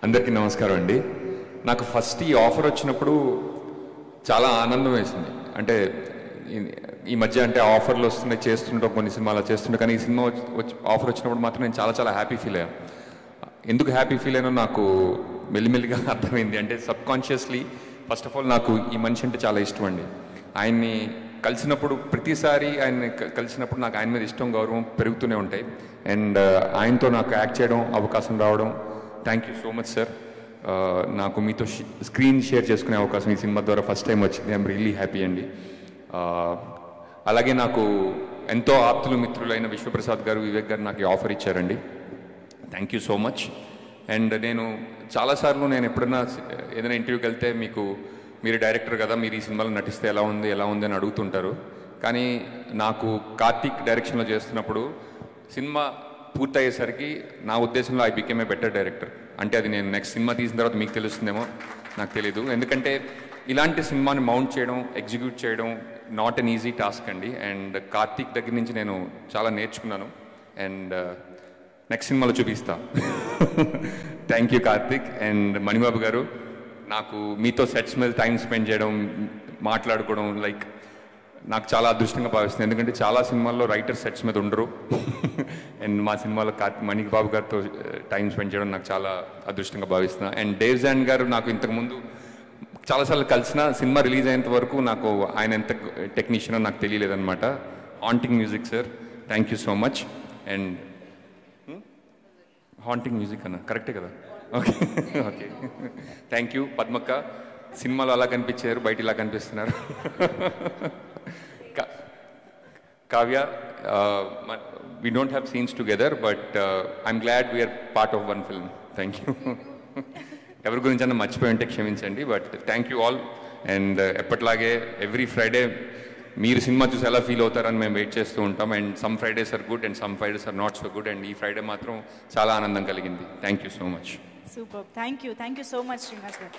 అందరికీ నమస్కారం అండి. నాకు ఫస్ట్ ఈ ఆఫర్ వచ్చినప్పుడు చాలా ఆనందం వేసింది. అంటే ఈ మధ్య అంటే ఆఫర్లు వస్తున్నాయి, చేస్తుంటాం కొన్ని సినిమాలు చేస్తుంటాం, కానీ ఈ సినిమా ఆఫర్ వచ్చినప్పుడు మాత్రం నేను చాలా చాలా హ్యాపీ ఫీల్ అయ్యాను. ఎందుకు హ్యాపీ ఫీల్ అయినా నాకు మెల్లిమెల్లిగా అర్థమైంది. అంటే సబ్కాన్షియస్లీ ఫస్ట్ ఆఫ్ ఆల్ నాకు ఈ మనిషి అంటే చాలా ఇష్టం అండి. ఆయన్ని కలిసినప్పుడు ప్రతిసారి ఆయన్ని కలిసినప్పుడు నాకు ఆయన మీద ఇష్టం, గౌరవం పెరుగుతూనే ఉంటాయి. అండ్ ఆయనతో నాకు యాక్ట్ చేయడం అవకాశం రావడం, thank you so much sir. నాకు మీతో స్క్రీన్ షేర్ చేసుకునే అవకాశం ఈ సినిమా ద్వారా ఫస్ట్ టైం వచ్చింది. ఐఎమ్ రియల్లీ హ్యాపీ అండి. అలాగే నాకు ఎంతో ఆప్తులు మిత్రులైన విశ్వప్రసాద్ గారు, వివేక్ గారు నాకు ఈ ఆఫర్ ఇచ్చారండి. Thank you so much. And నేను చాలాసార్లు నేను ఎప్పుడైనా ఏదైనా ఇంటర్వ్యూకి వెళ్తే మీరు డైరెక్టర్ కదా, మీరు ఈ సినిమాలో నటిస్తే ఎలా ఉంది అని అడుగుతుంటారు. కానీ నాకు కార్తీక్ డైరెక్షన్లో చేస్తున్నప్పుడు సినిమా పూర్తయ్యేసరికి నా ఉద్దేశంలో I became a better director. అంటే అది నేను నెక్స్ట్ సినిమా తీసిన తర్వాత మీకు తెలుస్తుందేమో, నాకు తెలీదు. ఎందుకంటే ఇలాంటి సినిమాని మౌంట్ చేయడం, ఎగ్జిక్యూట్ చేయడం నాట్ అన్ ఈజీ టాస్క్ అండి. అండ్ కార్తీక్ దగ్గర నుంచి నేను చాలా నేర్చుకున్నాను. అండ్ నెక్స్ట్ సినిమాలో చూపిస్తా. Thank you Karthik. And Manibabu గారు, నాకు మీతో సెట్స్ మీద టైం స్పెండ్ చేయడం, మాట్లాడుకోవడం నాకు చాలా అదృష్టంగా భావిస్తుంది. ఎందుకంటే చాలా సినిమాల్లో రైటర్ సెట్స్ మీద ఉండరు. అండ్ మా సినిమాలో మణిబాబు గారితో టైం స్పెండ్ చేయడం నాకు చాలా అదృష్టంగా భావిస్తున్నాను. అండ్ డేవ్ జాన్ గారు నాకు ఇంతకుముందు చాలాసార్లు కలిసిన, సినిమా రిలీజ్ అయ్యేంత వరకు నాకు ఆయన ఎంత టెక్నీషియనో నాకు తెలియలేదన్నమాట. Haunting music sir, thank you so much. And haunting music అన్న కరెక్టే కదా? Okay okay, thank you. పద్మక్క, సినిమాలో అలా కనిపించారు, బయట ఇలా కనిపిస్తున్నారు. Kavya, we don't have scenes together, but I'm glad we are part of one film. Thank you. ఎవరి గురించి అన్న మర్చిపోయి ఉంటే క్షమించండి, but thank you all. And ఎప్పటిలాగే ఎవ్రీ ఫ్రైడే మీరు సినిమా చూసి ఎలా ఫీల్ అవుతారని మేము వెయిట్ చేస్తూ ఉంటాం. And some Fridays are good and some Fridays are not so good. And ఈ ఫ్రైడే మాత్రం చాలా ఆనందం కలిగింది. Thank you so much. Super, thank you so much Srinivas గారు.